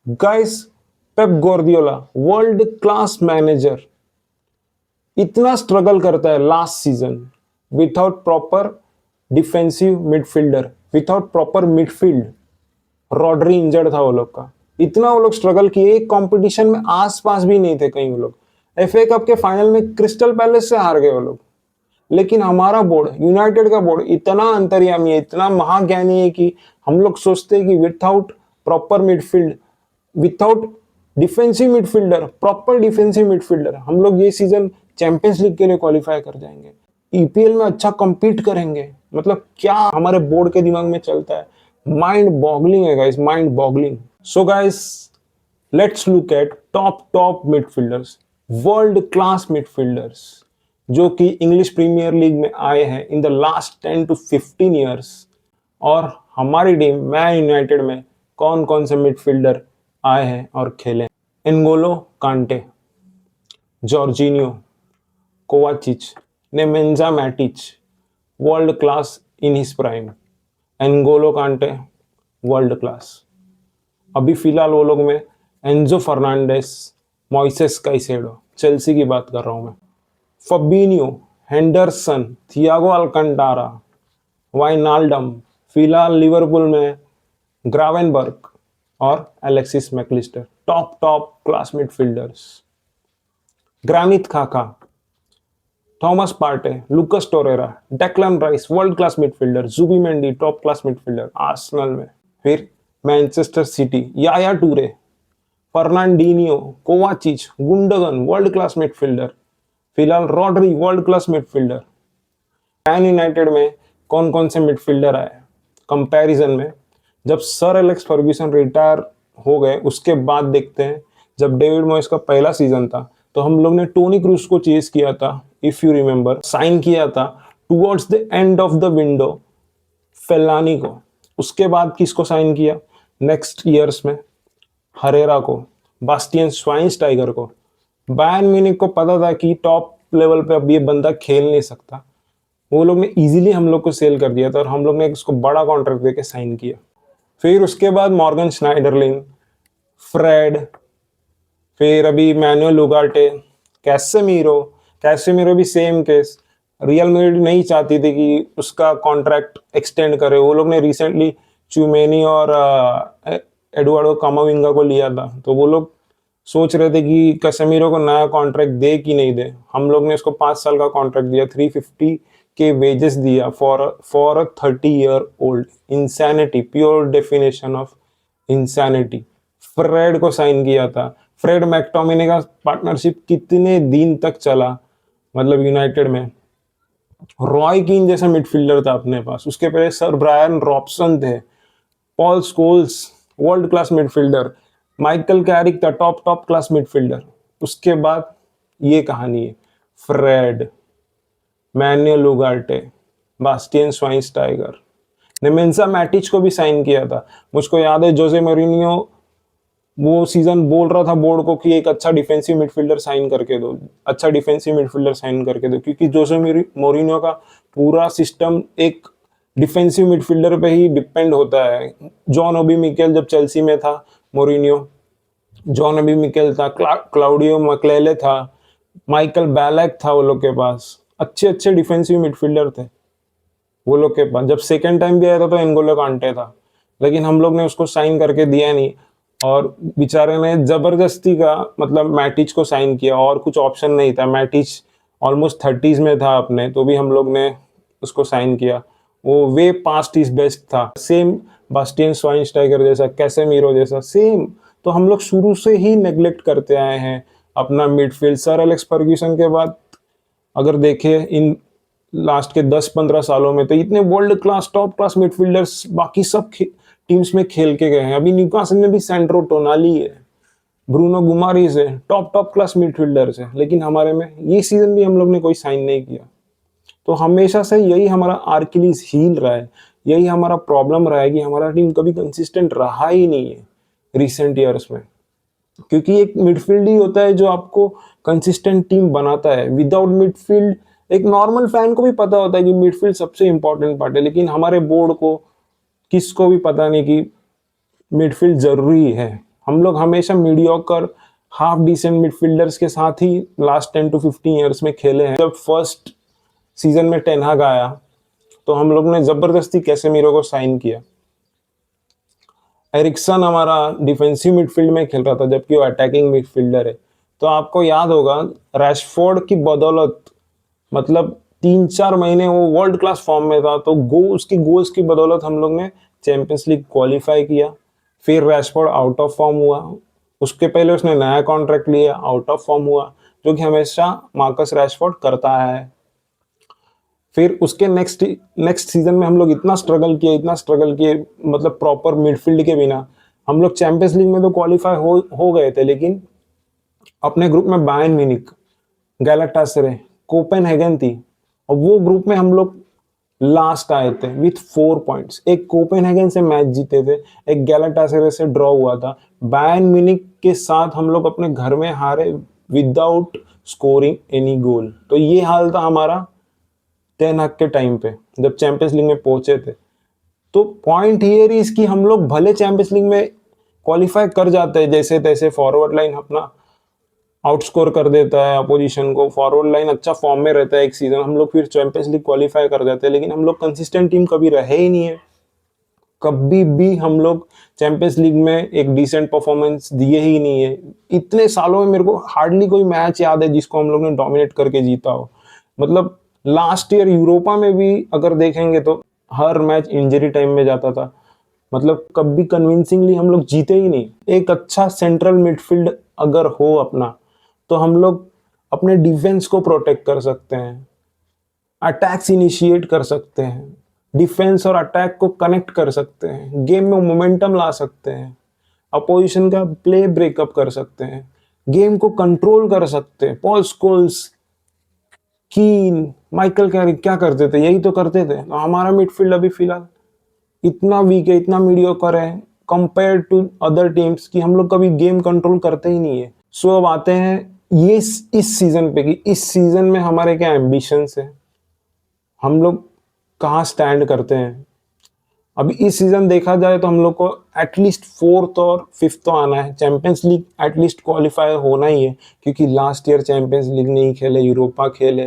Guys, पेप गुardiola world class manager इतना struggle करता है last season without proper defensive midfielder, without proper midfield. Rodri injured था वो लोग का, इतना वो लोग स्ट्रगल किए, एक कंपटीशन में आस पास भी नहीं थे कहीं वो लोग। एफए कप के फाइनल में क्रिस्टल पैलेस से हार गए वो लोग। लेकिन हमारा बोर्ड, यूनाइटेड का बोर्ड इतना अंतर्यामी है, इतना महाज्ञानी है कि हम लोग सोचते हैं कि without proper midfield, without defensive midfielder, proper defensive midfielder, हम लोग ये सीजन चैंपियंस लीग के लिए क्वालिफाई कर जाएंगे, ईपीएल में अच्छा compete करेंगे। मतलब क्या हमारे बोर्ड के दिमाग में चलता है, माइंड बॉगलिंग है guys, mind boggling. So guys, let's look at top midfielders, world class midfielders जो कि इंग्लिश प्रीमियर लीग में आए हैं in the last 10 to 15 years. और हमारी टीम मैन यूनाइटेड में कौन कौन से मिडफील्डर आए हैं और खेले। Ngolo Kante, Jorginho, Kovacic, Nemanja Matic, world class in his prime. Ngolo Kante world class. अभी फिलहाल वो लोग में Enzo Fernandez, Moises Caicedo, Chelsea की बात कर रहा हूं मैं। फबिनियो, हेंडरसन, थियागो अल्कंटारा, वाइनाल्डम, फिलहाल लिवरपूल में ग्रावेनबर्ग और Alexis Mac Allister, top class midfielders. Granit खाका, Thomas Partey, Lucas Torreira, Declan Rice, world class midfielder. Zubimendi, top class midfielder Arsenal में। फिर Manchester City, Yaya Toure, Fernandinho, Kovacic, Gundogan, world class midfielder. फिलहाल Rodri, world class midfielder. Man United में कौन कौन से midfielder आए comparison में, जब सर एलेक्स फर्ग्यूसन रिटायर हो गए उसके बाद देखते हैं। जब डेविड मॉयस का पहला सीजन था तो हम लोग ने टोनी क्रूज को चेज किया था, इफ यू रिमेंबर, साइन किया था towards the end of the window Fellaini को। उसके बाद किसको साइन किया नेक्स्ट ईयर्स में? हरेरा को, बास्टियन श्वाइनस्टाइगर को। बायर्न म्यूनिख को पता था कि टॉप लेवल पे अब ये बंदा खेल नहीं सकता, वो लोग ने इजीली हम लोग को सेल कर दिया था और हम लोग ने इसको बड़ा कॉन्ट्रैक्ट देके साइन किया। फिर उसके बाद मॉर्गन स्नाइडरलिन, फ्रेड, फिर अभी मैनुअल उगार्टे, कैसेमीरो भी सेम केस। रियल मैड्रिड नहीं चाहती थी कि उसका कॉन्ट्रैक्ट एक्सटेंड करे, वो लोग ने रिसेंटली चुमेनी और एडुआर्डो कामाविंगा को लिया था, तो वो लोग सोच रहे थे कि कैसेमीरो को नया कॉन्ट्रैक्ट दे कि नहीं दे। हम लोग ने उसको 5 साल का कॉन्ट्रैक्ट दिया, 350 के वेजेस दिया for a 30-year-old। Insanity, pure definition of insanity. Fred को साइन किया था। फ्रेड मैकटोमिने का पार्टनरशिप कितने दिन तक चला, मतलब यूनाइटेड में। रॉय कीन जैसा मिडफील्डर था अपने पास, उसके पहले सर ब्रायन रॉबसन थे। Paul Scholes, world class midfielder. Michael Carrick था, टॉप क्लास मिडफील्डर। उसके बाद ये कहानी है, Fred, Manuel Ugarte, Bastian Schweinsteiger. Nemanja Matic को भी साइन किया था। मुझको याद है जोसे मोरिनियो वो सीजन बोल रहा था बोर्ड को कि एक अच्छा डिफेंसिव मिडफील्डर साइन करके दो, अच्छा डिफेंसिव मिडफील्डर साइन करके दो, क्योंकि जोसे मोरिनियो का पूरा सिस्टम एक डिफेंसिव मिडफील्डर पे ही डिपेंड होता है। जॉन ओबी मिकेल जब चेल्सी में था, मोरिनियो, जॉन ओबी मिकेल था, क्लाउडियो मकलेले था, माइकल बैलेक था वो लोग के पास। अच्छे डिफेंसिव मिडफील्डर थे वो लोग के पास। जब सेकेंड टाइम भी आया था तो एनगोलो कांटे था, लेकिन हम लोग ने उसको साइन करके दिया नहीं और बेचारे ने जबरदस्ती का मतलब मैटिच को साइन किया, और कुछ ऑप्शन नहीं था। मैटिच ऑलमोस्ट 30s में था अपने, तो भी हम लोग ने उसको साइन किया। वो वे पास्ट इज बेस्ट था, सेम बास्टियन श्वाइनस्टाइगर जैसा, कैसेमीरो जैसा, सेम। तो हम लोग शुरू से ही नेग्लेक्ट करते आए हैं अपना मिडफील्ड। सर एलेक्स फर्ग्यूसन के बाद अगर देखें इन लास्ट के 10-15 सालों में, तो इतने world class top class midfielders बाकी सब टीम्स में खेल के गए हैं। अभी न्यूकासल में भी सैंड्रो टोनाली है, ब्रूनो गुमारीज है, टॉप क्लास मिडफील्डर्स है, लेकिन हमारे में ये सीजन भी हम लोग ने कोई साइन नहीं किया। तो हमेशा से यही हमारा आर्किलीज हील रहा है, यही हमारा प्रॉब्लम रहा है कि हमारा टीम कभी कंसिस्टेंट रहा ही नहीं है रिसेंट ईयर्स में। क्योंकि एक मिडफील्ड ही होता है जो आपको कंसिस्टेंट टीम बनाता है। विदाउट मिडफील्ड एक नॉर्मल फैन को भी पता होता है कि मिडफील्ड सबसे इंपॉर्टेंट पार्ट है, लेकिन हमारे बोर्ड को किसको भी पता नहीं कि मिडफील्ड जरूरी है। हम लोग हमेशा मीडियोकर हाफ डिसेंट मिडफील्डर्स के साथ ही लास्ट 10 to 15 ईयर्स में खेले हैं। जब फर्स्ट सीजन में टेन हाग आया तो हम लोग ने जबरदस्ती कैसेमीरो को साइन किया। एरिक्सन हमारा डिफेंसिव मिडफील्ड में खेल रहा था जबकि वो अटैकिंग मिडफील्डर है। तो आपको याद होगा रैशफोर्ड की बदौलत, मतलब 3-4 महीने वो वर्ल्ड क्लास फॉर्म में था, तो उसकी गोल्स की बदौलत हम लोग ने चैंपियंस लीग क्वालिफाई किया। फिर रैशफोर्ड आउट ऑफ फॉर्म हुआ, उसके पहले उसने नया कॉन्ट्रैक्ट लिया, आउट ऑफ फॉर्म हुआ, जो कि हमेशा मार्कस रैशफोर्ड करता है। फिर उसके नेक्स्ट सीजन में हम लोग इतना स्ट्रगल किए, मतलब प्रॉपर मिडफील्ड के बिना। हम लोग चैंपियंस लीग में तो क्वालिफाई हो गए थे, लेकिन अपने ग्रुप में बायर्न म्यूनिख, गैलाटासरे, कोपेनहेगन थी, और वो ग्रुप में हम लोग लास्ट आए थे विथ 4 पॉइंट्स। एक कोपेनहेगन से मैच जीते थे, एक गैलाटासरे से ड्रॉ हुआ था। बायर्न म्यूनिख के साथ हम लोग अपने घर में हारे विदाउट स्कोरिंग एनी गोल। तो ये हाल था हमारा टेन हाग के टाइम पे जब चैंपियंस लीग में पहुंचे थे। तो पॉइंट हियर इज कि हम लोग भले चैंपियंस लीग में क्वालिफाई कर जाते हैं जैसे तैसे, फॉरवर्ड लाइन अपना आउटस्कोर कर देता है अपोजिशन को, फॉरवर्ड लाइन अच्छा फॉर्म में रहता है एक सीजन, हम लोग फिर चैंपियंस लीग क्वालिफाई कर जाते हैं, लेकिन हम लोग कंसिस्टेंट टीम कभी रहे ही नहीं है। कभी भी हम लोग चैंपियंस लीग में एक डिसेंट परफॉर्मेंस दिए ही नहीं है। इतने सालों में मेरे को हार्डली कोई मैच याद है जिसको हम लोग ने डोमिनेट करके जीता हो। मतलब लास्ट ईयर यूरोपा में भी अगर देखेंगे तो हर मैच इंजरी टाइम में जाता था, मतलब कभी कन्विंसिंगली हम लोग जीते ही नहीं। एक अच्छा सेंट्रल मिडफील्ड अगर हो अपना, तो हम लोग अपने डिफेंस को प्रोटेक्ट कर सकते हैं, अटैक्स इनिशिएट कर सकते हैं, डिफेंस और अटैक को कनेक्ट कर सकते हैं, गेम में मोमेंटम ला सकते हैं, अपोजिशन का प्ले ब्रेकअप कर सकते हैं, गेम को कंट्रोल कर सकते हैं। पॉल स्कोल्स, कीन, माइकल कैरिक क्या करते थे? यही तो करते थे। तो हमारा मिडफील्ड अभी फिलहाल इतना वीक है, इतना मीडियोकर है कंपेयर टू अदर टीम्स कि हम लोग कभी गेम कंट्रोल करते ही नहीं है। सो अब आते हैं ये इस सीजन पे कि इस सीजन में हमारे क्या एम्बिशंस है, हम लोग कहाँ स्टैंड करते हैं। अभी इस सीजन देखा जाए तो हम लोग को एटलीस्ट 4th और 5th तो आना है, चैंपियंस लीग एटलीस्ट क्वालिफाई होना ही है, क्योंकि लास्ट ईयर चैंपियंस लीग नहीं खेले, यूरोपा खेले।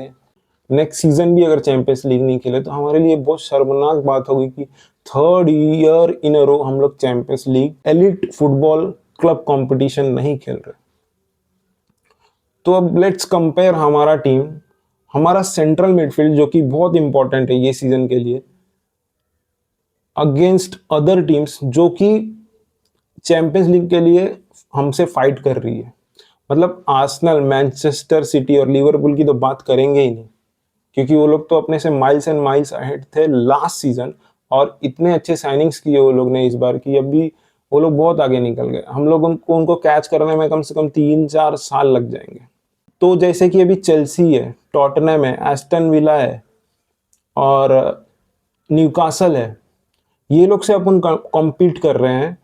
नेक्स्ट सीजन भी अगर चैंपियंस लीग नहीं खेले तो हमारे लिए बहुत शर्मनाक बात होगी कि 3rd ईयर इन अ रो हम लोग champions league elite football club competition नहीं खेल रहे। तो अब लेट्स कंपेयर हमारा टीम, हमारा सेंट्रल मिडफील्ड जो कि बहुत इंपॉर्टेंट है ये सीजन के लिए, अगेंस्ट अदर टीम्स जो कि चैंपियंस लीग के लिए हमसे फाइट कर रही है। मतलब आर्सेनल, मैनचेस्टर सिटी और लिवरपूल की तो बात करेंगे ही नहीं, क्योंकि वो लोग तो अपने से माइल्स एंड माइल्स अहेड थे लास्ट सीजन, और इतने अच्छे साइनिंग्स किए वो लोग ने इस बार की, अभी वो लोग बहुत आगे निकल गए। हम लोग उनको कैच करने में कम से कम 3-4 साल लग जाएंगे। तो जैसे कि अभी चेल्सी है, टॉटनहम है, एस्टन विला है और न्यूकासल है, ये लोग से अपन कॉम्पीट कर रहे हैं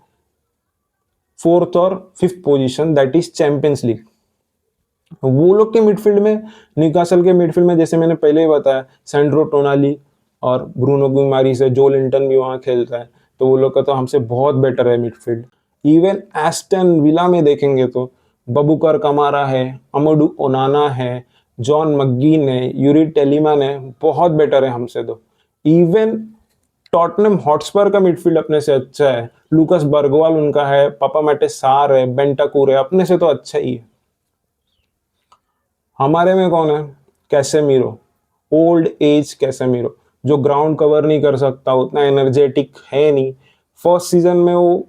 4th और 5th position, that is champions league. वो लोग के मिडफील्ड में, न्यूकासल के मिडफील्ड में जैसे मैंने पहले ही बताया, सैंड्रो टोनाली और ब्रूनो गुइमारिस है, जोल लिंटन भी वहाँ खेलता है, तो वो लोग का तो हमसे बहुत बेटर है मिडफील्ड। इवन एस्टन विला में देखेंगे तो बबूकर कमारा है, अमडू ओनाना है, जॉन मक्गीन है, यूरी टेलीमैन है, बहुत बेटर है हमसे। तो इवन टॉटनहम हॉटस्पर का मिडफील्ड अपने से अच्छा है, लुकस बर्गवाल उनका है, पापा मैटे सार है, बेंटाकूर है, अपने से तो अच्छा ही है। हमारे में कौन है? कैसेमीरो, ओल्ड एज कैसेमीरो, जो ग्राउंड कवर नहीं कर सकता, उतना एनर्जेटिक है नहीं। फर्स्ट सीजन में वो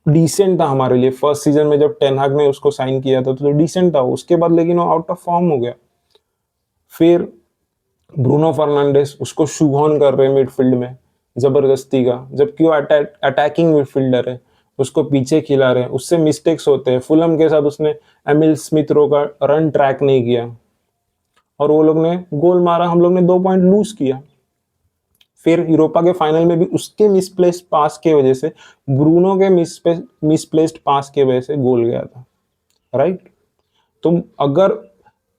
डिसेंट था हमारे लिए, फर्स्ट सीजन में जब टेन हाग ने उसको साइन किया था तो डिसेंट था, उसके बाद लेकिन वो आउट ऑफ फॉर्म हो गया। फिर ब्रूनो फर्नांडिस, उसको शू ऑन कर रहे हैं मिडफील्ड में जबरदस्ती का, जबकि वो अटैकिंग मिडफील्डर है, उसको पीछे खिला रहे हैं, उससे मिस्टेक्स होते हैं। फुलम के साथ उसने एमिल स्मिथ रो का रन ट्रैक नहीं किया और वो लोग ने गोल मारा, हम लोग ने 2 पॉइंट लूज किया। फिर यूरोपा के फाइनल में भी उसके मिसप्लेस्ड पास के वजह से, ब्रूनो के मिसप्लेस्ड पास के वजह से गोल गया था, राइट। तो अगर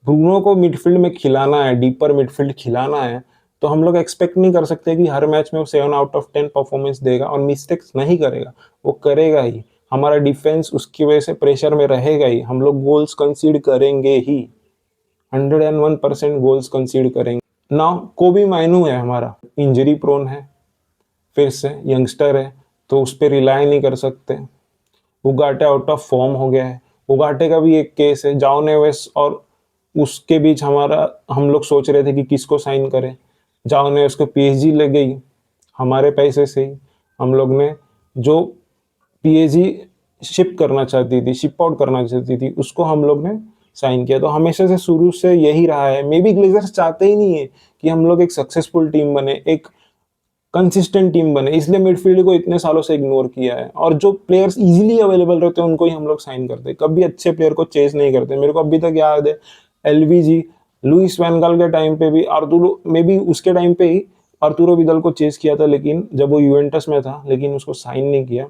ब्रूनो को मिडफील्ड में खिलाना है, डीपर मिडफील्ड खिलाना है, तो हम लोग एक्सपेक्ट नहीं कर सकते कि हर मैच में वो 7 आउट ऑफ 10 परफॉर्मेंस देगा और मिस्टेक्स नहीं करेगा, वो करेगा ही। हमारा डिफेंस उसकी वजह से प्रेशर में रहेगा ही, हम लोग गोल्स कंसीड करेंगे ही, 101% गोल्स कंसीड करेंगे। नाउ कोबी माइनू है हमारा, इंजरी प्रोन है, फिर से यंगस्टर है, तो उस पर रिलाई नहीं कर सकते। उगाटे आउट ऑफ फॉर्म हो गया है, उगाटे का भी एक केस है, जाओ नेवेस और उसके बीच हमारा, हम लोग सोच रहे थे कि किसको साइन करें, जाओ नेवेस को पीएसजी ले गई हमारे पैसे से ही, हम लोग ने जो पीएसजी शिप करना चाहती थी, शिप आउट करना चाहती थी, उसको हम लोग ने साइन किया। तो हमेशा से शुरू से यही रहा है, मे बी ग्लेजर्स चाहते ही नहीं है कि हम लोग एक सक्सेसफुल टीम बने, एक कंसिस्टेंट टीम बने, इसलिए मिडफील्ड को इतने सालों से इग्नोर किया है, और जो प्लेयर्स इजीली अवेलेबल रहते हैं उनको ही हम लोग साइन करते हैं, कभी अच्छे प्लेयर को चेस नहीं करते। मेरे को अभी तक याद है एलवीजी, लुइस वैन गाल के टाइम पे भी, आर्तुरो मे बी उसके टाइम पे ही आर्तुरो विदल को चेस किया था, लेकिन जब वो यूवेंटस में था, लेकिन उसको साइन नहीं किया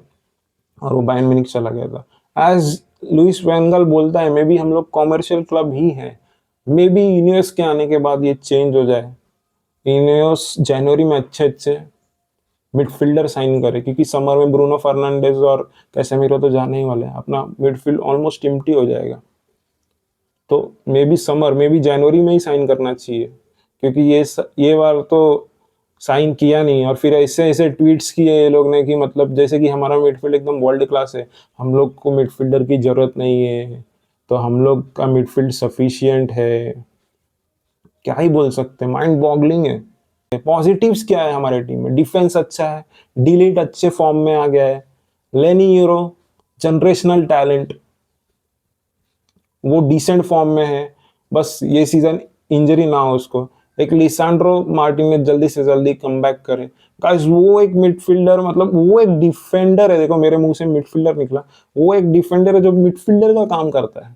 और वो बायर्न म्यूनिख चला गया था। एज लुइस वैन गाल बोलता है, मे बी हम लोग कॉमर्शियल क्लब ही है, मे बी यूनिवर्स के आने के बाद ये चेंज हो जाए, इनेओस जनवरी में अच्छे अच्छे मिडफील्डर साइन करे, क्योंकि समर में ब्रूनो फर्नांडेज और कैसेमीरो तो जाने ही वाले हैं, अपना मिडफील्ड ऑलमोस्ट एम्प्टी हो जाएगा। तो maybe summer, maybe जनवरी में ही साइन करना चाहिए, क्योंकि ये बार तो साइन किया नहीं, और फिर ऐसे ऐसे ट्वीट्स किए ये लोग ने कि मतलब जैसे कि हमारा मिडफील्ड एकदम वर्ल्ड क्लास है, हम लोग को मिडफील्डर की जरूरत नहीं है, तो हम लोग का मिडफील्ड सफिशियंट है। क्या ही बोल सकते हैं, माइंड बॉगलिंग है। पॉजिटिव्स क्या है हमारे टीम में, डिफेंस अच्छा है, डिलीट अच्छे फॉर्म में आ गया है, लेनी यूरो जनरेशनल टैलेंट, वो डिसेंट फॉर्म में है, बस ये सीजन इंजरी ना हो उसको। एक लिसांड्रो मार्टिनेज जल्दी से जल्दी कम बैक करे गाइस, वो एक मिडफील्डर, मतलब वो एक डिफेंडर है, देखो मेरे मुंह से मिडफील्डर निकला, वो एक डिफेंडर है जो मिडफील्डर का काम करता है,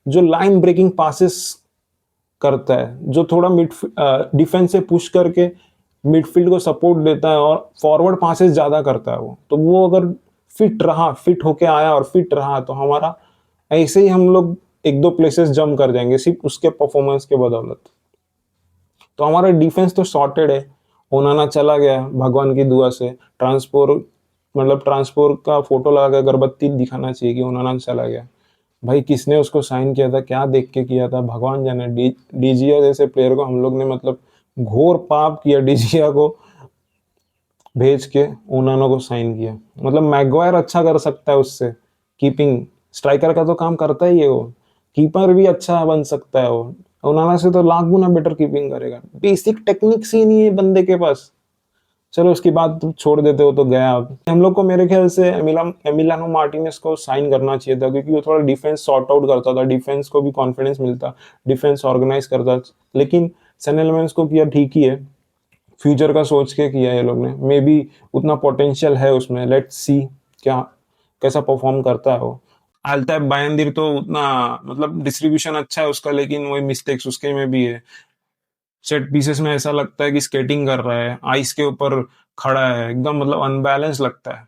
जो लाइन ब्रेकिंग पासिस करता है, जो थोड़ा मिड डिफेंस से पुश करके मिडफील्ड को सपोर्ट देता है, और फॉरवर्ड पासेस ज्यादा करता है वो। तो वो अगर फिट रहा, फिट होके आया और फिट रहा, तो हमारा ऐसे ही हम लोग एक दो प्लेसेस जंप कर जाएंगे सिर्फ उसके परफॉर्मेंस के बदौलत। तो हमारा डिफेंस तो सॉर्टेड है, ओनाना चला गया भगवान की दुआ से, ट्रांसपोर, मतलब ट्रांसपोर का फोटो लगा के अगरबत्ती दिखाना चाहिए कि ओनाना चला गया। भाई किसने उसको साइन किया था, क्या देख के किया था, भगवान जाने। डीजिया जैसे प्लेयर को हम लोग ने, मतलब घोर पाप किया, डीजिया को भेज के ओनाना को साइन किया। मतलब मैगवायर अच्छा कर सकता है उससे, कीपिंग स्ट्राइकर का तो काम करता ही है वो, कीपर भी अच्छा बन सकता है वो, ओनाना से तो लाख गुना बेटर कीपिंग करेगा। बेसिक टेक्निक्स ही नहीं है बंदे के पास। चलो उसकी बात तुम छोड़ देते हो तो गया। अब हम लोग को मेरे ख्याल से एमिलियानो मार्टिनेज को साइन करना चाहिए था, क्योंकि वो थोड़ा डिफेंस सॉर्ट आउट करता था, डिफेंस को भी कॉन्फिडेंस मिलता, डिफेंस ऑर्गेनाइज करता। लेकिन सन एलमेंस को किया ठीक ही है, फ्यूचर का सोच के किया ये लोग ने, मे बी उतना पोटेंशियल है उसमें, लेट्स सी क्या कैसा परफॉर्म करता है वो। अल्ताफ बायंदिर तो उतना, मतलब डिस्ट्रीब्यूशन अच्छा है उसका, लेकिन वही मिस्टेक्स उसके में भी है। सेट पीसेस में ऐसा लगता है कि स्केटिंग कर रहा है, आइस के ऊपर खड़ा है एकदम, मतलब अनबैलेंस लगता है।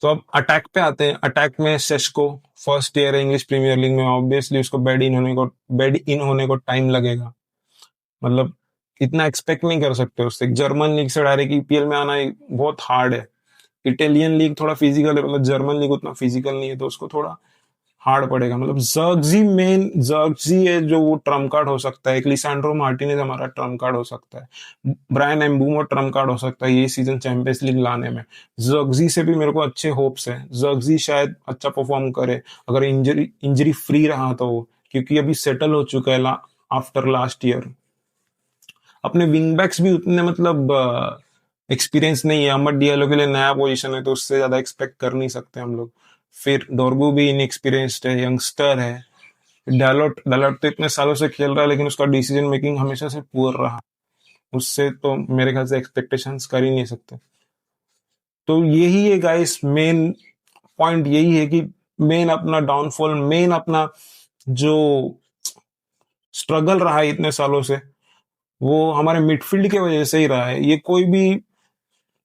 तो अब अटैक पे आते हैं। अटैक में सेस्को फर्स्ट ईयर है इंग्लिश प्रीमियर लीग में, ऑब्वियसली उसको बेड इन होने को टाइम लगेगा। मतलब इतना एक्सपेक्ट नहीं कर सकते उससे, जर्मन लीग से डायरेक्ट ईपीएल में आना बहुत हार्ड है। इटालियन लीग थोड़ा फिजिकल है, मतलब जर्मन लीग उतना फिजिकल नहीं है, तो उसको थोड़ा हार्ड पड़ेगा। मतलब जर्गजी है जो वो ट्रम्प कार्ड हो सकता है, एक लिसांड्रो मार्टिनेज हमारा ट्रम्प कार्ड हो सकता है, ब्रायन एम्बूमो ट्रम्प कार्ड हो सकता है ये सीजन चैंपियंस लीग लाने में। जर्गजी से भी मेरे को अच्छे होप्स है, जर्गजी शायद अच्छा परफॉर्म करे अगर इंजरी फ्री रहा तो वो, क्योंकि अभी सेटल हो चुका है आफ्टर लास्ट ईयर। अपने विंग बैक्स भी उतने, मतलब एक्सपीरियंस नहीं है, अमर डियालो के लिए नया पोजीशन है, तो उससे ज्यादा एक्सपेक्ट कर नहीं सकते हम लोग। फिर डोरगू भी इनएक्सपीरियंस्ड है, यंगस्टर है। डालोट डालोट तो इतने सालों से खेल रहा है, लेकिन उसका डिसीजन मेकिंग हमेशा से पुअर रहा, उससे तो मेरे ख्याल से एक्सपेक्टेशंस कर ही नहीं सकते। तो यही है गाइस, मेन पॉइंट यही है कि मेन अपना डाउनफॉल, मेन अपना जो स्ट्रगल रहा है इतने सालों से, वो हमारे मिडफील्ड के वजह से ही रहा है। ये कोई भी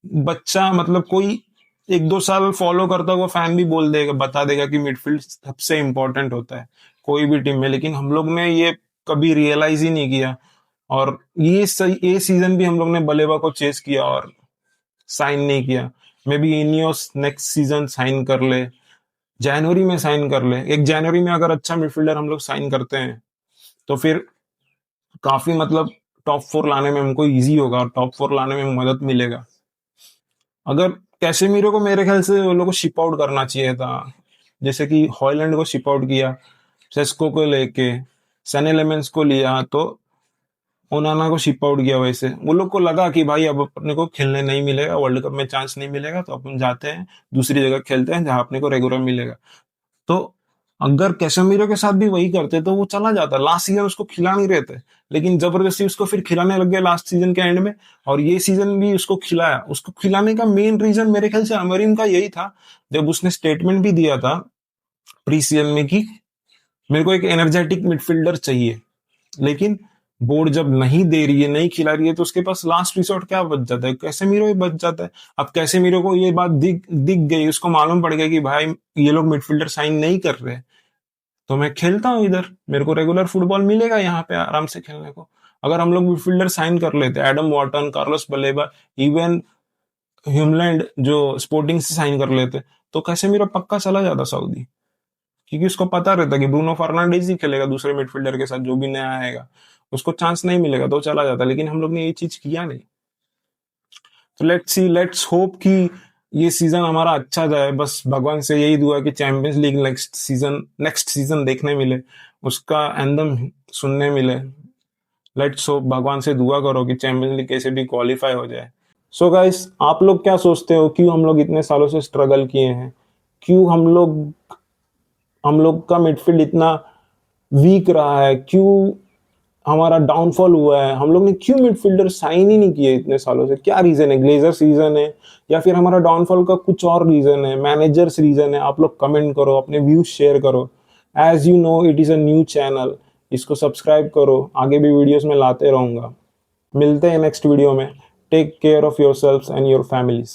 बच्चा, मतलब कोई एक दो साल फॉलो करता हुआ फैन भी बोल देगा, बता देगा कि मिडफील्ड सबसे इंपॉर्टेंट होता है कोई भी टीम में, लेकिन हम लोग ने ये कभी रियलाइज ही नहीं किया। और ये सीजन भी हम लोग ने बलेवा को चेस किया और साइन नहीं किया। Maybe Ineos next season sign कर ले, जनवरी में साइन कर ले। एक जनवरी में अगर अच्छा मिडफील्डर हम लोग साइन करते हैं तो फिर काफी मतलब टॉप 4 लाने में हमको इजी होगा और टॉप 4 लाने में मदद मिलेगा। अगर कैसेमीरो को मेरे ख्याल से वो लोग को शिप आउट करना चाहिए था, जैसे कि हॉयलैंड को शिप आउट किया, सेस्को को लेके, सैने लेमेंस को लिया, तो ओनाना को शिप आउट किया। वैसे वो लोग को लगा कि भाई अब अपने को खेलने नहीं मिलेगा, वर्ल्ड कप में चांस नहीं मिलेगा, तो अपन जाते हैं दूसरी जगह खेलते हैं जहां अपने को रेगुलर मिलेगा। तो अगर कैसेमीरो के साथ भी वही करते तो वो चला जाता। लास्ट सीजन उसको खिला नहीं रहे थे, लेकिन जबरदस्ती उसको फिर खिलाने लग गए लास्ट सीजन के एंड में, और ये सीजन भी उसको खिलाया। उसको खिलाने का मेन रीजन मेरे ख्याल से अमरीम का यही था, जब उसने स्टेटमेंट भी दिया था प्री सीजन में कि मेरे को एक एनर्जेटिक मिडफील्डर चाहिए, लेकिन बोर्ड जब नहीं दे रही है, नहीं खिला रही है, तो उसके पास लास्ट रिसोर्ट क्या बच जाता है? कैसेमीरो ही बच जाता है। अब कैसेमीरो को ये बात दिख दिख गई, उसको मालूम पड़ गया कि भाई ये लोग मिडफील्डर साइन नहीं कर रहे, तो मैं खेलता हूँ इधर, मेरे को रेगुलर फुटबॉल मिलेगा यहाँ पे आराम से खेलने को। अगर हम लोग मिडफील्डर साइन कर लेते, एडम वाटन, कार्लोस बलेबा, इवन ह्यूमलैंड जो स्पोर्टिंग से साइन कर लेते, तो कैसेमीरो पक्का चला जाता सऊदी, क्योंकि उसको पता रहता कि ब्रूनो फर्नांडीज ही खेलेगा दूसरे मिडफील्डर के साथ, जो भी नया आएगा उसको चांस नहीं मिलेगा, तो चला जाता। लेकिन हम लोग ने ये चीज किया नहीं। तो लेट्स सी, लेट्स होप कि ये सीजन हमारा अच्छा जाए। बस भगवान से यही दुआ कि चैंपियंस लीग नेक्स्ट सीजन देखने मिले, उसका एंथम सुनने मिले। लेट्स होप, भगवान से दुआ करो कि चैंपियंस लीग कैसे भी क्वालिफाई हो जाए। सो गाइस, आप लोग क्या सोचते हो, क्यों हम लोग इतने सालों से स्ट्रगल किए हैं? क्यों हम लोग का मिडफील्ड इतना वीक रहा है? क्यों हमारा डाउनफॉल हुआ है? हम लोग ने क्यों मिडफील्डर साइन ही नहीं किए इतने सालों से? क्या रीजन है? ग्लेजर्स रीजन है, या फिर हमारा डाउनफॉल का कुछ और रीजन है, मैनेजर्स रीजन है? आप लोग कमेंट करो, अपने व्यूज शेयर करो। As you know, it is a new channel, इसको सब्सक्राइब करो, आगे भी वीडियोस में लाते रहूंगा। मिलते हैं नेक्स्ट वीडियो में। Take care of yourself and your families.